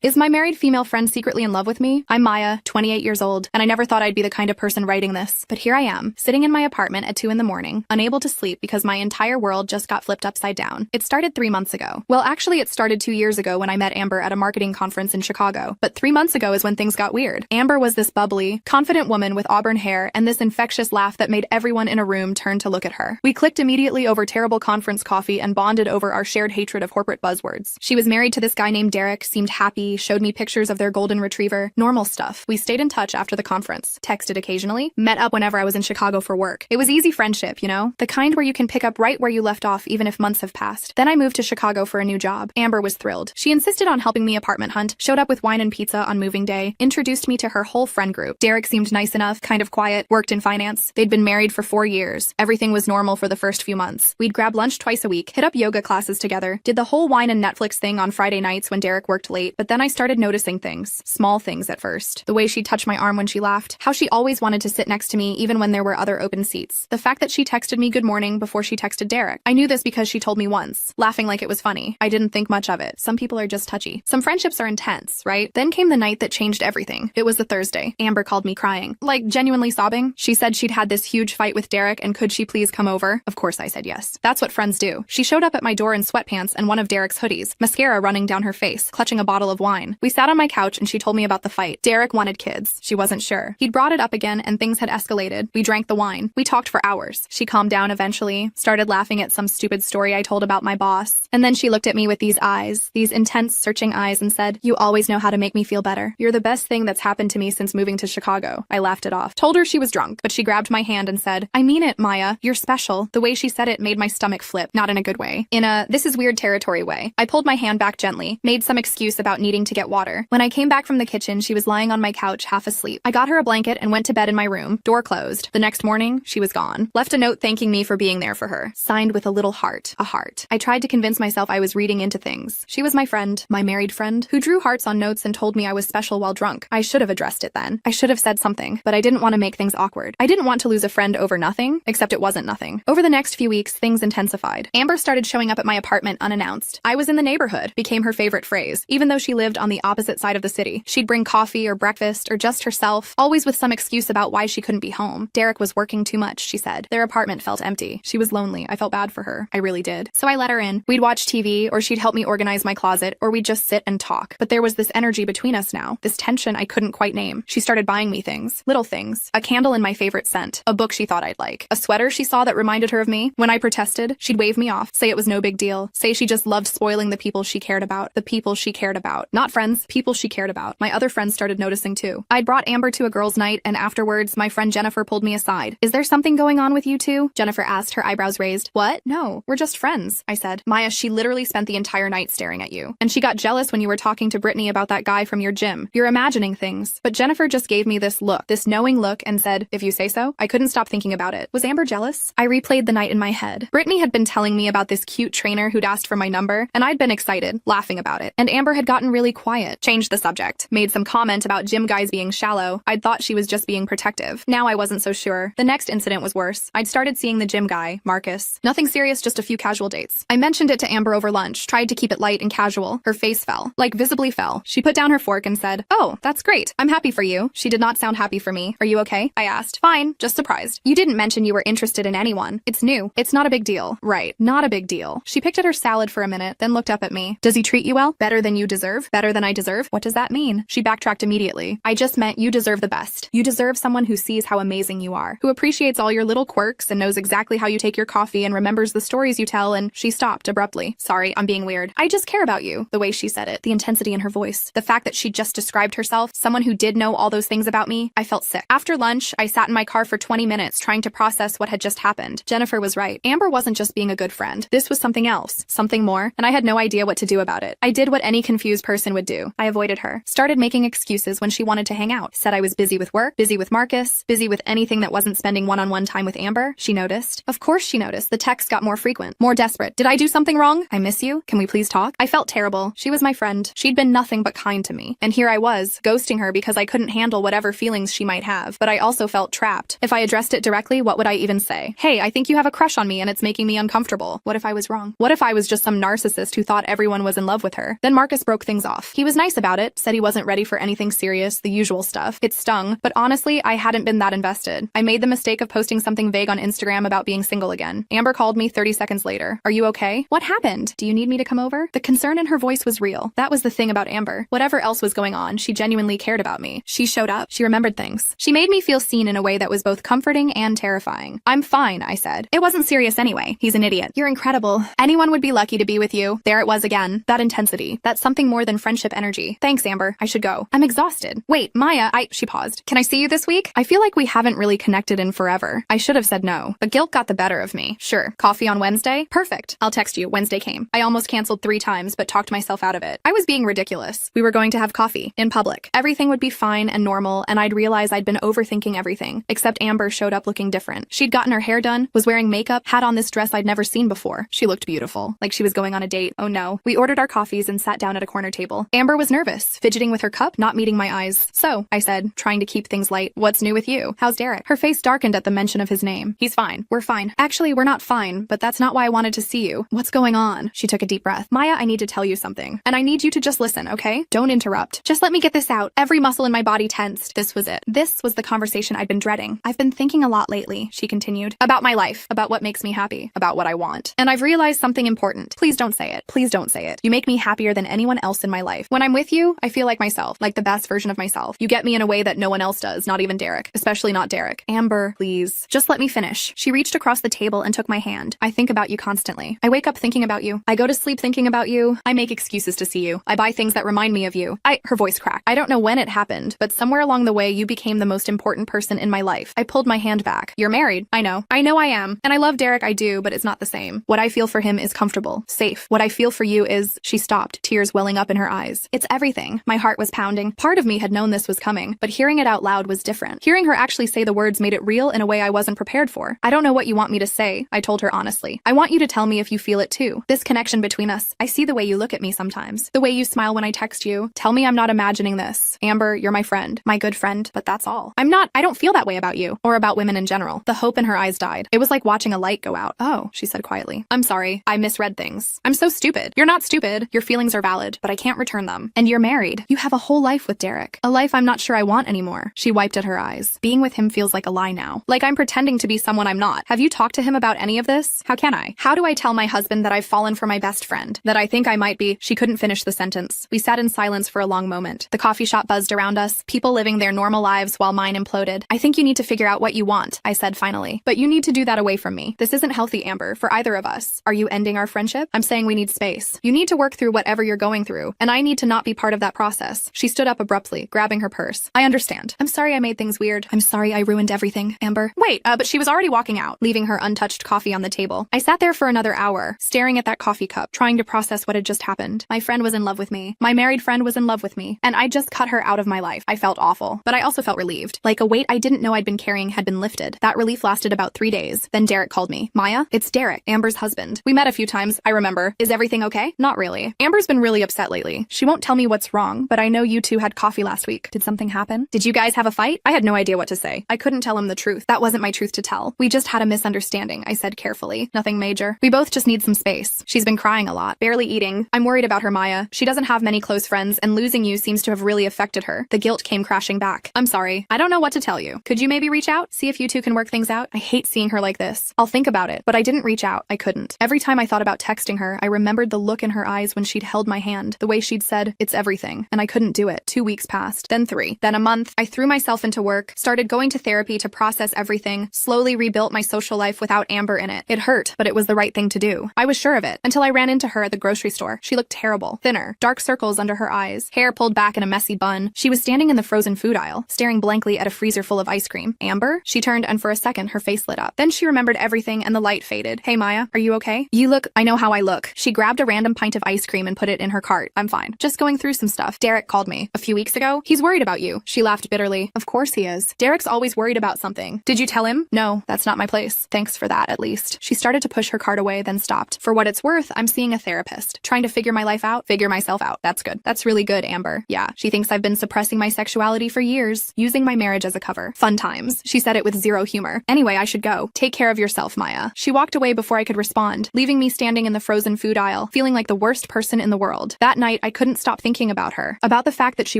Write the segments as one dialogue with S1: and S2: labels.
S1: Is my married female friend secretly in love with me? I'm Maya, 28 years old, and I never thought I'd be the kind of person writing this. But here I am, sitting in my apartment at 2 in the morning, unable to sleep because my entire world just got flipped upside down. It started 3 months ago. Well, actually, it started 2 years ago when I met Amber at a marketing conference in Chicago. But 3 months ago is when things got weird. Amber was this bubbly, confident woman with auburn hair and this infectious laugh that made everyone in a room turn to look at her. We clicked immediately over terrible conference coffee and bonded over our shared hatred of corporate buzzwords. She was married to this guy named Derek, seemed happy, showed me pictures of their golden retriever, normal stuff. We stayed in touch after the conference, texted occasionally, met up whenever I was in Chicago for work. It was easy friendship, you know? The kind where you can pick up right where you left off even if months have passed. Then I moved to Chicago for a new job. Amber was thrilled. She insisted on helping me apartment hunt, showed up with wine and pizza on moving day, introduced me to her whole friend group. Derek seemed nice enough, kind of quiet, worked in finance. They'd been married for 4 years. Everything was normal for the first few months. We'd grab lunch twice a week, hit up yoga classes together, did the whole wine and Netflix thing on Friday nights when Derek worked late, but then I started noticing things. Small things at first. The way she'd touch my arm when she laughed, how she always wanted to sit next to me even when there were other open seats. The fact that she texted me good morning before she texted Derek. I knew this because she told me once, laughing like it was funny. I didn't think much of it. Some people are just touchy. Some friendships are intense, right? Then came the night that changed everything. It was the Thursday. Amber called me crying, like genuinely sobbing. She said she'd had this huge fight with Derek and could she please come over? Of course I said yes. That's what friends do. She showed up at my door in sweatpants and one of Derek's hoodies, mascara running down her face, clutching a bottle of wine. We sat on my couch and she told me about the fight. Derek wanted kids. She wasn't sure. He'd brought it up again and things had escalated. We drank the wine. We talked for hours. She calmed down eventually, started laughing at some stupid story I told about my boss. And then she looked at me with these eyes, these intense, searching eyes and said, "You always know how to make me feel better. You're the best thing that's happened to me since moving to Chicago." I laughed it off. Told her she was drunk, but she grabbed my hand and said, "I mean it, Maya. You're special." The way she said it made my stomach flip, not in a good way. In a, this is weird territory way. I pulled my hand back gently, made some excuse about needing to get water. When I came back from the kitchen, she was lying on my couch, half asleep. I got her a blanket and went to bed in my room, door closed. The next morning, she was gone. Left a note thanking me for being there for her, signed with a little heart, a heart. I tried to convince myself I was reading into things. She was my friend, my married friend, who drew hearts on notes and told me I was special while drunk. I should have addressed it then. I should have said something, but I didn't want to make things awkward. I didn't want to lose a friend over nothing, except it wasn't nothing. Over the next few weeks, things intensified. Amber started showing up at my apartment unannounced. I was in the neighborhood, became her favorite phrase, even though she lived on the opposite side of the city. She'd bring coffee or breakfast or just herself, always with some excuse about why she couldn't be home. Derek was working too much, she said. Their apartment felt empty. She was lonely. I felt bad for her. I really did. So I let her in. We'd watch TV, or she'd help me organize my closet, or we'd just sit and talk. But there was this energy between us now, this tension I couldn't quite name. She started buying me things, little things, a candle in my favorite scent, a book she thought I'd like, a sweater she saw that reminded her of me. When I protested, she'd wave me off, say it was no big deal, say she just loved spoiling the people she cared about, the people she cared about. Not friends, people she cared about. My other friends started noticing too. I'd brought Amber to a girls' night, and afterwards, my friend Jennifer pulled me aside. "Is there something going on with you two?" Jennifer asked, her eyebrows raised. "What? No, we're just friends," I said. "Maya, she literally spent the entire night staring at you. And she got jealous when you were talking to Brittany about that guy from your gym. You're imagining things." But Jennifer just gave me this look, this knowing look, and said, "If you say so." I couldn't stop thinking about it. Was Amber jealous? I replayed the night in my head. Brittany had been telling me about this cute trainer who'd asked for my number, and I'd been excited, laughing about it. And Amber had gotten really quiet, changed the subject, made some comment about gym guys being shallow. I'd thought she was just being protective. Now I wasn't so sure. The next incident was worse. I'd started seeing the gym guy, Marcus. Nothing serious, just a few casual dates. I mentioned it to Amber over lunch, tried to keep it light and casual. Her face fell, like visibly fell. She put down her fork and said, "Oh, that's great. I'm happy for you." She did not sound happy for me. "Are you okay?" I asked. "Fine, just surprised. You didn't mention you were interested in anyone. It's new. It's not a big deal." "Right, not a big deal." She picked at her salad for a minute, then looked up at me. "Does he treat you well? Better than you deserve? Better than I deserve? What does that mean?" She backtracked immediately. "I just meant you deserve the best. You deserve someone who sees how amazing you are, who appreciates all your little quirks and knows exactly how you take your coffee and remembers the stories you tell." And she stopped abruptly. "Sorry, I'm being weird. I just care about you." The way she said it, the intensity in her voice, the fact that she just described herself, someone who did know all those things about me, I felt sick. After lunch, I sat in my car for 20 minutes trying to process what had just happened. Jennifer was right. Amber wasn't just being a good friend. This was something else, something more, and I had no idea what to do about it. I did what any confused person would do. I avoided her. Started making excuses when she wanted to hang out. Said I was busy with work, busy with Marcus, busy with anything that wasn't spending one-on-one time with Amber. She noticed. Of course she noticed. The texts got more frequent, more desperate. "Did I do something wrong? I miss you. Can we please talk?" I felt terrible. She was my friend. She'd been nothing but kind to me. And here I was, ghosting her because I couldn't handle whatever feelings she might have. But I also felt trapped. If I addressed it directly, what would I even say? "Hey, I think you have a crush on me and it's making me uncomfortable." What if I was wrong? What if I was just some narcissist who thought everyone was in love with her? Then Marcus broke things off. off. He was nice about it, said he wasn't ready for anything serious, the usual stuff. It stung, but honestly, I hadn't been that invested. I made the mistake of posting something vague on Instagram about being single again. Amber called me 30 seconds later. Are you okay? What happened? Do you need me to come over? The concern in her voice was real. That was the thing about Amber. Whatever else was going on, she genuinely cared about me. She showed up. She remembered things. She made me feel seen in a way that was both comforting and terrifying. I'm fine, I said. It wasn't serious anyway. He's an idiot. You're incredible. Anyone would be lucky to be with you. There it was again. That intensity. That's something more than friendship energy. Thanks, Amber. I should go. I'm exhausted. Wait, Maya, she paused. Can I see you this week? I feel like we haven't really connected in forever. I should have said no, but guilt got the better of me. Sure. Coffee on Wednesday? Perfect. I'll text you. Wednesday came. I almost canceled 3 times, but talked myself out of it. I was being ridiculous. We were going to have coffee in public. Everything would be fine and normal, and I'd realize I'd been overthinking everything, except Amber showed up looking different. She'd gotten her hair done, was wearing makeup, had on this dress I'd never seen before. She looked beautiful, like she was going on a date. Oh no. We ordered our coffees and sat down at a corner table. Amber was nervous, fidgeting with her cup, not meeting my eyes. So, I said, trying to keep things light, what's new with you? How's Derek? Her face darkened at the mention of his name. He's fine. We're fine. Actually, we're not fine, but that's not why I wanted to see you. What's going on? She took a deep breath. Maya, I need to tell you something. And I need you to just listen, okay? Don't interrupt. Just let me get this out. Every muscle in my body tensed. This was it. This was the conversation I'd been dreading. I've been thinking a lot lately, she continued. About my life. About what makes me happy. About what I want. And I've realized something important. Please don't say it. Please don't say it. You make me happier than anyone else in my life. When I'm with you, I feel like myself. Like the best version of myself. You get me in a way that no one else does. Not even Derek. Especially not Derek. Amber, please. Just let me finish. She reached across the table and took my hand. I think about you constantly. I wake up thinking about you. I go to sleep thinking about you. I make excuses to see you. I buy things that remind me of you. Her voice cracked. I don't know when it happened, but somewhere along the way you became the most important person in my life. I pulled my hand back. You're married. I know I am. And I love Derek, I do, but it's not the same. What I feel for him is comfortable, safe. What I feel for you is... She stopped, tears welling up in her eyes. It's everything. My heart was pounding. Part of me had known this was coming, but hearing it out loud was different. Hearing her actually say the words made it real in a way I wasn't prepared for. I don't know what you want me to say, I told her honestly. I want you to tell me if you feel it too. This connection between us. I see the way you look at me sometimes. The way you smile when I text you. Tell me I'm not imagining this. Amber, you're my friend. My good friend, but that's all. I don't feel that way about you. Or about women in general. The hope in her eyes died. It was like watching a light go out. Oh, she said quietly. I'm sorry. I misread things. I'm so stupid. You're not stupid. Your feelings are valid, but I can't return them. And you're married. You have a whole life with Derek. A life I'm not sure I want anymore. She wiped at her eyes. Being with him feels like a lie now. Like I'm pretending to be someone I'm not. Have you talked to him about any of this? How can I? How do I tell my husband that I've fallen for my best friend? That I think I might be? She couldn't finish the sentence. We sat in silence for a long moment. The coffee shop buzzed around us, people living their normal lives while mine imploded. I think you need to figure out what you want, I said finally. But you need to do that away from me. This isn't healthy, Amber, for either of us. Are you ending our friendship? I'm saying we need space. You need to work through whatever you're going through, and I need to not be part of that process. She stood up abruptly, grabbing her purse. I understand. I'm sorry I made things weird. I'm sorry I ruined everything, Amber. Wait, but she was already walking out, leaving her untouched coffee on the table. I sat there for another hour, staring at that coffee cup, trying to process what had just happened. My friend was in love with me. My married friend was in love with me, and I just cut her out of my life. I felt awful, but I also felt relieved. Like a weight I didn't know I'd been carrying had been lifted. That relief lasted about 3 days. Then Derek called me. Maya, it's Derek, Amber's husband. We met a few times, I remember. Is everything okay? Not really. Amber's been really upset lately. She won't tell me what's wrong, but I know you two had coffee last week. Did something happen? Did you guys have a fight? I had no idea what to say. I couldn't tell him the truth. That wasn't my truth to tell. We just had a misunderstanding, I said carefully. Nothing major. We both just need some space. She's been crying a lot, barely eating. I'm worried about her, Maya. She doesn't have many close friends, and losing you seems to have really affected her. The guilt came crashing back. I'm sorry. I don't know what to tell you. Could you maybe reach out? See if you two can work things out? I hate seeing her like this. I'll think about it, but I didn't reach out. I couldn't. Every time I thought about texting her, I remembered the look in her eyes when she'd held my hand, the way she'd said, it's everything, and I couldn't do it. 2 weeks passed, then 3, then a month. I threw myself into work, started going to therapy to process everything, slowly rebuilt my social life without Amber in it. It hurt, but it was the right thing to do. I was sure of it, until I ran into her at the grocery store. She looked terrible, thinner, dark circles under her eyes, hair pulled back in a messy bun. She was standing in the frozen food aisle, staring blankly at a freezer full of ice cream. Amber? She turned, and for a second, her face lit up. Then she remembered everything, and the light faded. Hey, Maya, are you okay? You look... I know how I look. She grabbed a random pint of ice cream and put it in her cart. I'm fine. Just going through some stuff. Derek called me. A few weeks ago? He's worried about you. She laughed bitterly. Of course he is. Derek's always worried about something. Did you tell him? No, that's not my place. Thanks for that, at least. She started to push her cart away, then stopped. For what it's worth, I'm seeing a therapist. Trying to figure my life out? Figure myself out. That's good. That's really good, Amber. Yeah, she thinks I've been suppressing my sexuality for years, using my marriage as a cover. Fun times. She said it with zero humor. Anyway, I should go. Take care of yourself, Maya. She walked away before I could respond, leaving me standing in the frozen food aisle, feeling like the worst person in the world. That night, night, I couldn't stop thinking about her, about the fact that she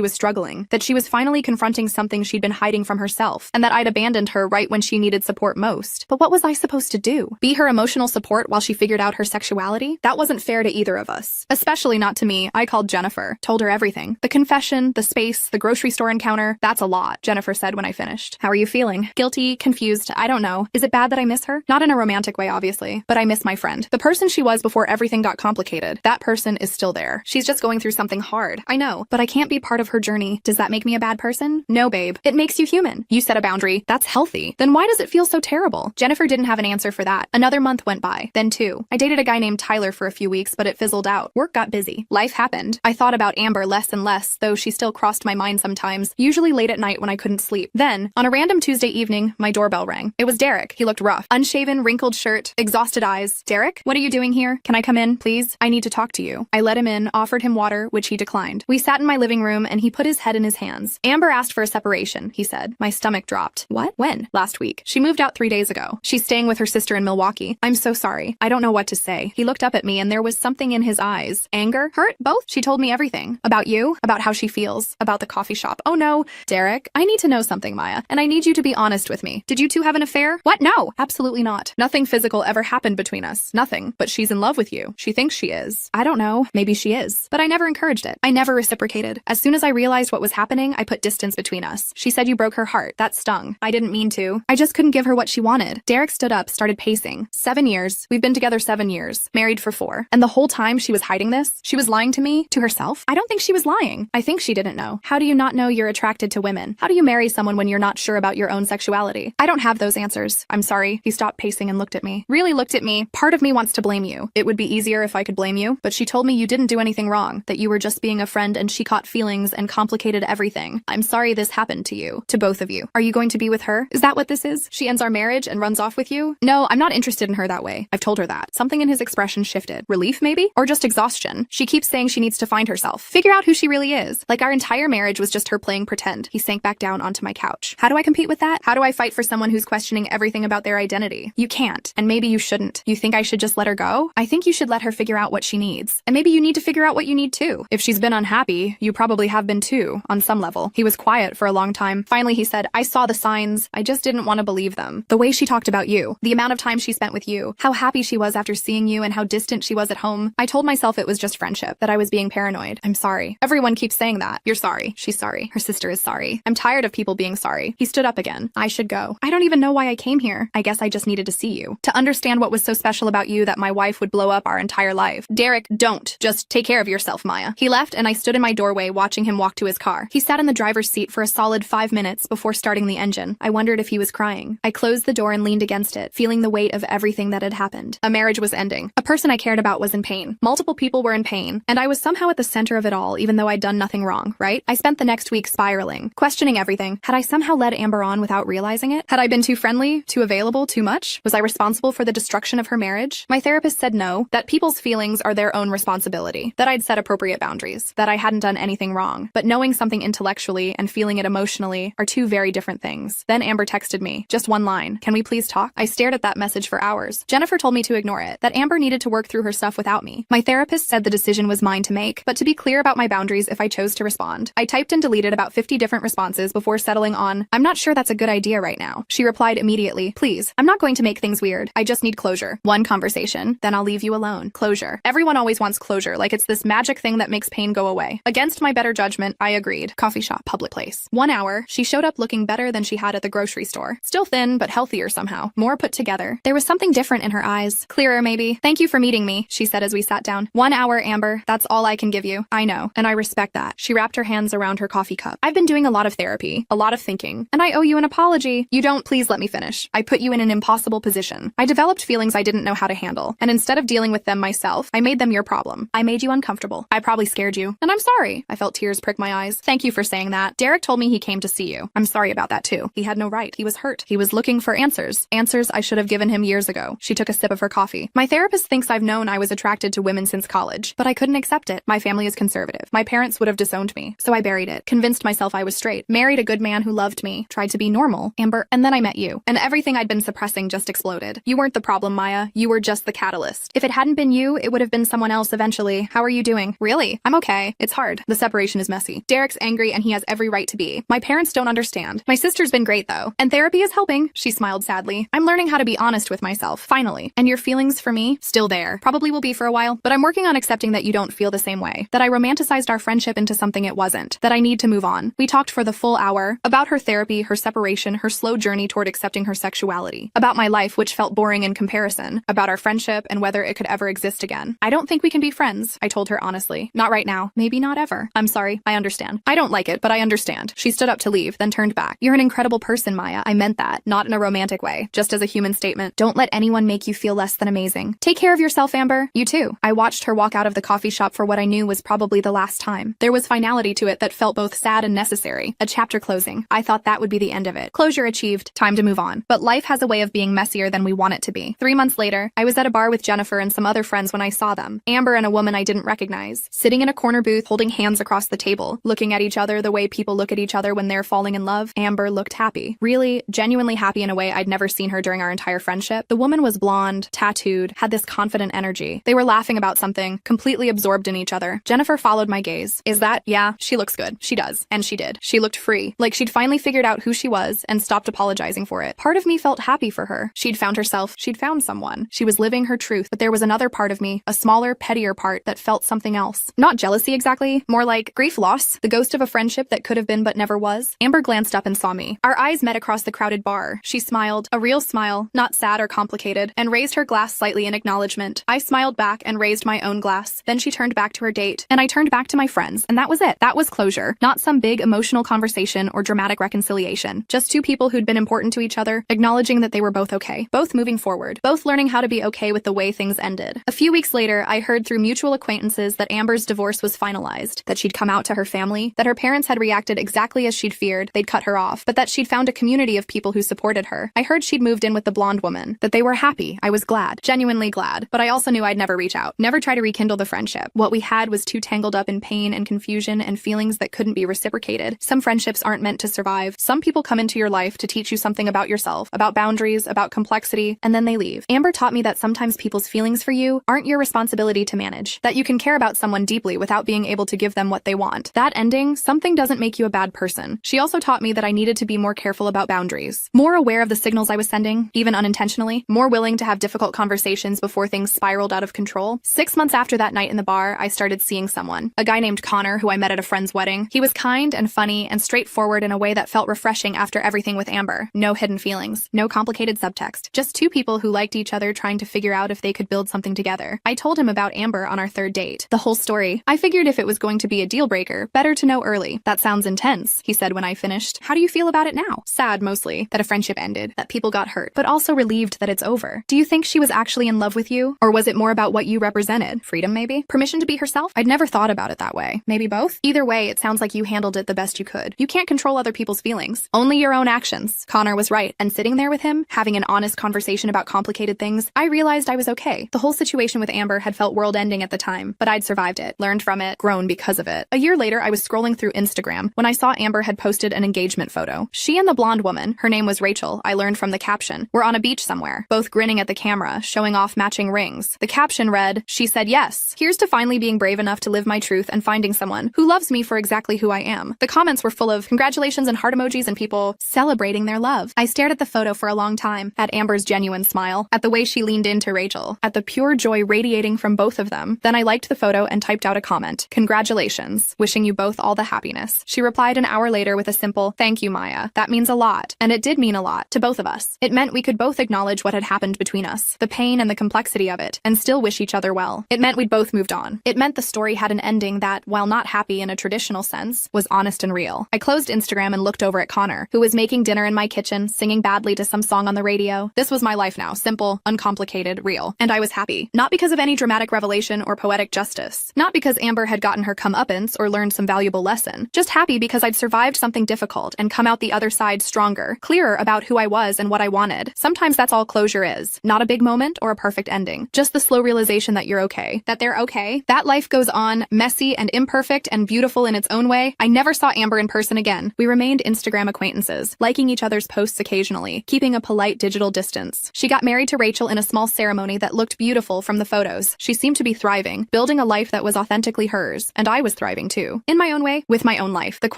S1: was struggling, that she was finally confronting something she'd been hiding from herself, and that I'd abandoned her right when she needed support most. But what was I supposed to do? Be her emotional support while she figured out her sexuality? That wasn't fair to either of us. Especially not to me. I called Jennifer, told her everything. The confession, the space, the grocery store encounter, that's a lot, Jennifer said when I finished. How are you feeling? Guilty, confused, I don't know. Is it bad that I miss her? Not in a romantic way, obviously, but I miss my friend. The person she was before everything got complicated. That person is still there. She's just going through something hard. I know, but I can't be part of her journey. Does that make me a bad person? No, babe. It makes you human. You set a boundary. That's healthy. Then why does it feel so terrible? Jennifer didn't have an answer for that. Another month went by. Then 2. I dated a guy named Tyler for a few weeks, but it fizzled out. Work got busy. Life happened. I thought about Amber less and less, though she still crossed my mind sometimes, usually late at night when I couldn't sleep. Then, on a random Tuesday evening, my doorbell rang. It was Derek. He looked rough. Unshaven, wrinkled shirt, exhausted eyes. Derek? What are you doing here? Can I come in, please? I need to talk to you. I let him in, offered him water, which he declined. We sat in my living room, and he put his head in his hands. Amber asked for a separation, he said. My stomach dropped. What? When? Last week. She moved out 3 days ago. She's staying with her sister in Milwaukee. I'm so sorry. I don't know what to say. He looked up at me, and there was something in his eyes. Anger? Hurt? Both? She told me everything. About you, about how she feels, about the coffee shop. Oh no, Derek, I need to know something, Maya, and I need you to be honest with me. Did you two have an affair? What? No, absolutely not. Nothing physical ever happened between us. Nothing. But she's in love with you. She thinks she is. I don't know. Maybe she is. But I never encouraged it. I never reciprocated. As soon as I realized what was happening, I put distance between us. She said you broke her heart. That stung. I didn't mean to. I just couldn't give her what she wanted. Derek stood up, started pacing. 7 years. We've been together 7 years. Married for 4. And the whole time she was hiding this? She was lying to me? To herself? I don't think she was lying. I think she didn't know. How do you not know you're attracted to women? How do you marry someone when you're not sure about your own sexuality? I don't have those answers. I'm sorry. He stopped pacing and looked at me. Really looked at me. Part of me wants to blame you. It would be easier if I could blame you, but she told me you didn't do anything wrong, that you were just being a friend and she caught feelings and complicated everything. I'm sorry this happened to you. To both of you. Are you going to be with her? Is that what this is? She ends our marriage and runs off with you? No, I'm not interested in her that way. I've told her that. Something in his expression shifted. Relief, maybe? Or just exhaustion? She keeps saying she needs to find herself. Figure out who she really is. Like our entire marriage was just her playing pretend. He sank back down onto my couch. How do I compete with that? How do I fight for someone who's questioning everything about their identity? You can't. And maybe you shouldn't. You think I should just let her go? I think you should let her figure out what she needs. And maybe you need to figure out what you need too. If she's been unhappy, you probably have been too, on some level. He was quiet for a long time. Finally, he said, I saw the signs. I just didn't want to believe them. The way she talked about you, the amount of time she spent with you, how happy she was after seeing you and how distant she was at home. I told myself it was just friendship, that I was being paranoid. I'm sorry. Everyone keeps saying that. You're sorry. She's sorry. Her sister is sorry. I'm tired of people being sorry. He stood up again. I should go. I don't even know why I came here. I guess I just needed to see you. To understand what was so special about you that my wife would blow up our entire life. Derek, don't. Just take care of yourself, Maya. He left and I stood in my doorway watching him walk to his car. He sat in the driver's seat for a solid 5 minutes before starting the engine. I wondered if he was crying. I closed the door and leaned against it, feeling the weight of everything that had happened. A marriage was ending. A person I cared about was in pain. Multiple people were in pain. And I was somehow at the center of it all, even though I'd done nothing wrong, right? I spent the next week spiraling, questioning everything. Had I somehow led Amber on without realizing it? Had I been too friendly, too available, too much? Was I responsible for the destruction of her marriage? My therapist said no, that people's feelings are their own responsibility, that I'd set appropriate boundaries, that I hadn't done anything wrong. But knowing something intellectually and feeling it emotionally are two very different things. Then Amber texted me, just one line, can we please talk? I stared at that message for hours. Jennifer told me to ignore it, that Amber needed to work through her stuff without me. My therapist said the decision was mine to make, but to be clear about my boundaries if I chose to respond. I typed and deleted about 50 different responses before settling on, I'm not sure that's a good idea right now. She replied immediately, please, I'm not going to make things weird. I just need closure. One conversation, then I'll leave you alone. Closure. Everyone always wants closure, like it's this magic thing that makes pain go away. Against my better judgment, I agreed. Coffee shop, public place. 1 hour, she showed up looking better than she had at the grocery store. Still thin, but healthier somehow. More put together. There was something different in her eyes. Clearer, maybe. Thank you for meeting me, she said as we sat down. 1 hour, Amber. That's all I can give you. I know, and I respect that. She wrapped her hands around her coffee cup. I've been doing a lot of therapy, a lot of thinking, and I owe you an apology. You don't, please let me finish. I put you in an impossible position. I developed feelings I didn't know how to handle, and instead of dealing with them myself, I made them your problem. I made you uncomfortable. I probably scared you, and I'm sorry. I felt tears prick my eyes. Thank you for saying that. Derek told me he came to see you. I'm sorry about that too. He had no right. He was hurt. He was looking for answers. Answers I should have given him years ago. She took a sip of her coffee. My therapist thinks I've known I was attracted to women since college, but I couldn't accept it. My family is conservative. My parents would have disowned me, so I buried it. Convinced myself I was straight. Married a good man who loved me. Tried to be normal. Amber, and then I met you. And everything I'd been suppressing just exploded. You weren't the problem, Maya. You were just the catalyst. If it hadn't been you, it would have been someone else eventually. How are you doing? feeling? Really? I'm okay. It's hard. The separation is messy. Derek's angry and he has every right to be. My parents don't understand. My sister's been great though. And therapy is helping. She smiled sadly. I'm learning how to be honest with myself, finally. And your feelings for me? Still there. Probably will be for a while, but I'm working on accepting that you don't feel the same way. That I romanticized our friendship into something it wasn't. That I need to move on. We talked for the full hour about her therapy, her separation, her slow journey toward accepting her sexuality. About my life, which felt boring in comparison. About our friendship and whether it could ever exist again. I don't think we can be friends, I told her honestly. Not right now. Maybe not ever. I'm sorry. I understand. I don't like it, but I understand. She stood up to leave, then turned back. You're an incredible person, Maya. I meant that. Not in a romantic way. Just as a human statement. Don't let anyone make you feel less than amazing. Take care of yourself, Amber. You too. I watched her walk out of the coffee shop for what I knew was probably the last time. There was finality to it that felt both sad and necessary. A chapter closing. I thought that would be the end of it. Closure achieved. Time to move on. But life has a way of being messier than we want it to be. 3 months later, I was at a bar with Jennifer and some other friends when I saw them. Amber and a woman I didn't recognize. Sitting in a corner booth, holding hands across the table, looking at each other the way people look at each other when they're falling in love. Amber looked happy. Really, genuinely happy in a way I'd never seen her during our entire friendship. The woman was blonde, tattooed, had this confident energy. They were laughing about something, completely absorbed in each other. Jennifer followed my gaze. Is that? Yeah, she looks good. She does. And she did. She looked free, like she'd finally figured out who she was and stopped apologizing for it. Part of me felt happy for her. She'd found herself. She'd found someone. She was living her truth, but there was another part of me, a smaller, pettier part that felt something else. Not jealousy exactly, more like grief loss, the ghost of a friendship that could have been but never was. Amber glanced up and saw me. Our eyes met across the crowded bar. She smiled, a real smile, not sad or complicated, and raised her glass slightly in acknowledgement. I smiled back and raised my own glass. Then she turned back to her date, and I turned back to my friends, and that was it. That was closure. Not some big emotional conversation or dramatic reconciliation. Just two people who'd been important to each other, acknowledging that they were both okay, both moving forward, both learning how to be okay with the way things ended. A few weeks later, I heard through mutual acquaintances that Amber's divorce was finalized, that she'd come out to her family, that her parents had reacted exactly as she'd feared, they'd cut her off, but that she'd found a community of people who supported her. I heard she'd moved in with the blonde woman, that they were happy. I was glad, genuinely glad, but I also knew I'd never reach out, never try to rekindle the friendship. What we had was too tangled up in pain and confusion and feelings that couldn't be reciprocated. Some friendships aren't meant to survive. Some people come into your life to teach you something about yourself, about boundaries, about complexity, and then they leave. Amber taught me that sometimes people's feelings for you aren't your responsibility to manage, that you can care about someone deeply without being able to give them what they want. That ending, something doesn't make you a bad person. She also taught me that I needed to be more careful about boundaries, more aware of the signals I was sending, even unintentionally, more willing to have difficult conversations before things spiraled out of control. 6 months after that night in the bar, I started seeing someone, a guy named Connor who I met at a friend's wedding. He was kind and funny and straightforward in a way that felt refreshing after everything with Amber. No hidden feelings, no complicated subtext, just two people who liked each other trying to figure out if they could build something together. I told him about Amber on our third date, the whole story. I figured if it was going to be a deal breaker, better to know early. That sounds intense, he said when I finished. How do you feel about it now? Sad, mostly, that a friendship ended, that people got hurt, but also relieved that it's over. Do you think she was actually in love with you? Or was it more about what you represented? Freedom, maybe? Permission to be herself? I'd never thought about it that way. Maybe both? Either way, it sounds like you handled it the best you could. You can't control other people's feelings, only your own actions. Connor was right, and sitting there with him, having an honest conversation about complicated things, I realized I was okay. The whole situation with Amber had felt world-ending at the time, but I'd survived it, learned from it, grown because of it. A year later, I was scrolling through Instagram when I saw Amber had posted an engagement photo. She and the blonde woman, her name was Rachel, I learned from the caption, were on a beach somewhere, both grinning at the camera, showing off matching rings. The caption read, "She said yes. Here's to finally being brave enough to live my truth and finding someone who loves me for exactly who I am." The comments were full of congratulations and heart emojis and people celebrating their love. I stared at the photo for a long time, at Amber's genuine smile, at the way she leaned into Rachel, at the pure joy radiating from both of them. Then I liked the photo and typed out a comment. "Congratulations. Wishing you both all the happiness." She replied an hour later with a simple, "Thank you, Maya. That means a lot." And it did mean a lot to both of us. It meant we could both acknowledge what had happened between us, the pain and the complexity of it, and still wish each other well. It meant we'd both moved on. It meant the story had an ending that, while not happy in a traditional sense, was honest and real. I closed Instagram and looked over at Connor, who was making dinner in my kitchen, singing badly to some song on the radio. This was my life now, simple, uncomplicated, real. And I was happy. Not because of any dramatic revelation or poetic justice. Not because Amber had gotten her comeuppance or learned some valuable lesson. Just happy because I'd survived something difficult and come out the other side stronger, clearer about who I was and what I wanted. Sometimes that's all closure is. Not a big moment or a perfect ending. Just the slow realization that you're okay. That they're okay. That life goes on, messy and imperfect and beautiful in its own way. I never saw Amber in person again. We remained Instagram acquaintances, liking each other's posts occasionally, keeping a polite digital distance. She got married to Rachel in a small ceremony that looked beautiful from the photos. She seemed to be thriving, building a life that was authentically hers, and I was thriving too. In my own way, with my own life. The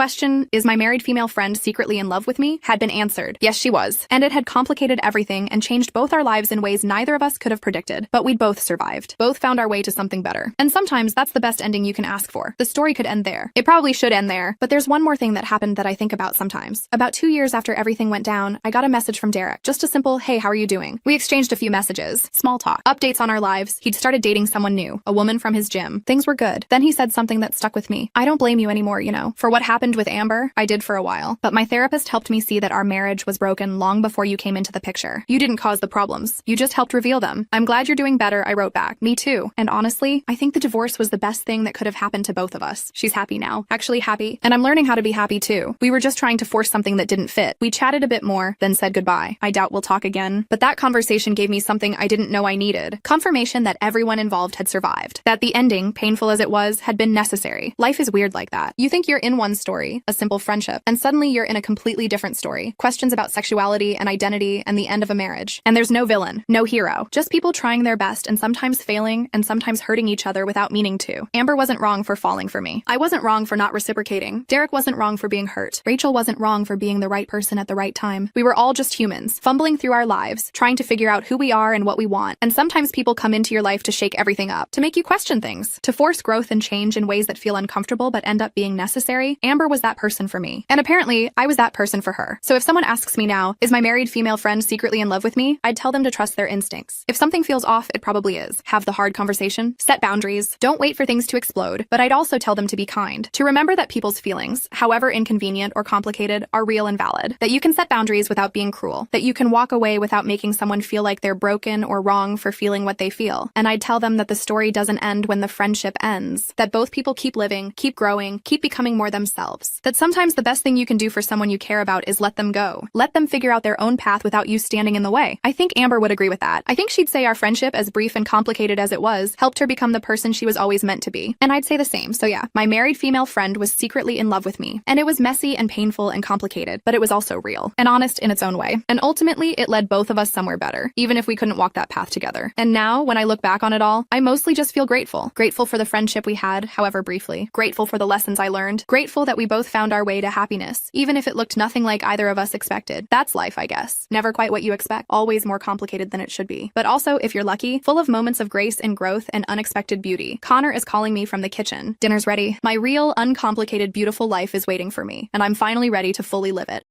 S1: question, is my married female friend secretly in love with me, had been answered. Yes, she was. And it had complicated everything and changed both our lives in ways neither of us could have predicted. But we'd both survived. Both found our way to something better. And sometimes that's the best ending you can ask for. The story could end there. It probably should end there, but there's one more thing that happened that I think about sometimes. About 2 years after everything went down, I got a message from Derek. Just a simple, hey, how are you doing? We exchanged a few messages. Small talk. Updates on our lives. He'd started dating someone new. A woman from his gym. Things were good. Then he said something that stuck with me. I don't blame you anymore, you know. For what happened with Amber, I did for a while. But my therapist helped me see that our marriage was broken long before you came into the picture. You didn't cause the problems. You just helped reveal them. I'm glad you're doing better, I wrote back. Me too. And honestly, I think the divorce was the best thing that could have happened to both of us. She's happy now. Actually happy. And I'm learning how to be happy too. We were just trying to force something that didn't fit. We chatted a bit more, then said goodbye. I doubt we'll talk again. But that conversation gave me something I didn't know I needed. Confirmation that everyone involved had survived. That the ending, painful as it was, had been necessary. Life is weird like that. You think you're in one story, a simple friendship, and suddenly you're in a completely different story. Questions about sexuality and identity and the end of a marriage. And there's no villain, no hero, just people trying their best and sometimes failing and sometimes hurting each other without meaning to. Amber wasn't wrong for falling for me. I wasn't wrong for not reciprocating. Derek wasn't wrong for being hurt. Rachel wasn't wrong for being the right person at the right time. We were all just humans, fumbling through our lives, trying to figure out who we are and what we want. And sometimes people come into your life to shake everything up, to make you question things, to force growth and change in ways that feel uncomfortable but end up being necessary. Amber was that person for me. And apparently, I was that person for her. So if someone asks me now, is my married female friend secretly in love with me? I'd tell them to trust their instincts. If something feels off, it probably is. Have the hard conversation, set boundaries, don't wait for things to explode. But I'd also tell them to be kind, to remember that people's feelings, however inconvenient or complicated, are real and valid. That you can set boundaries without being cruel. That you can walk away without making someone feel like they're broken or wrong for feeling what they feel. And I'd tell them that the story doesn't end when the friendship ends. That both people keep living, keep growing, keep becoming more themselves. That sometimes the best thing you can do for someone you care about is let them go. Let them figure out their own path without you standing in the way. I think Amber would agree with that. I think she'd say our friendship, as brief and complicated as it was, helped her become the person she was always meant to be. And I'd say the same. So yeah, my married female friend was secretly in love with me. And it was messy and painful and complicated, but it was also real and honest in its own way. And ultimately, it led both of us somewhere better, even if we couldn't walk that path together. And now, when I look back on it all, I mostly just feel grateful. Grateful for the friendship we had, however briefly. Grateful for the lessons I learned. Grateful that we both found our way to happiness, even if it looked nothing like either of us expected. That's life, I guess. Never quite what you expect. Always more complicated than it should be. But also, if you're lucky, full of moments of grace and growth and unexpected beauty. Connor is calling me from the kitchen. Dinner's ready. My real, uncomplicated, beautiful life is waiting for me, and I'm finally ready to fully live it.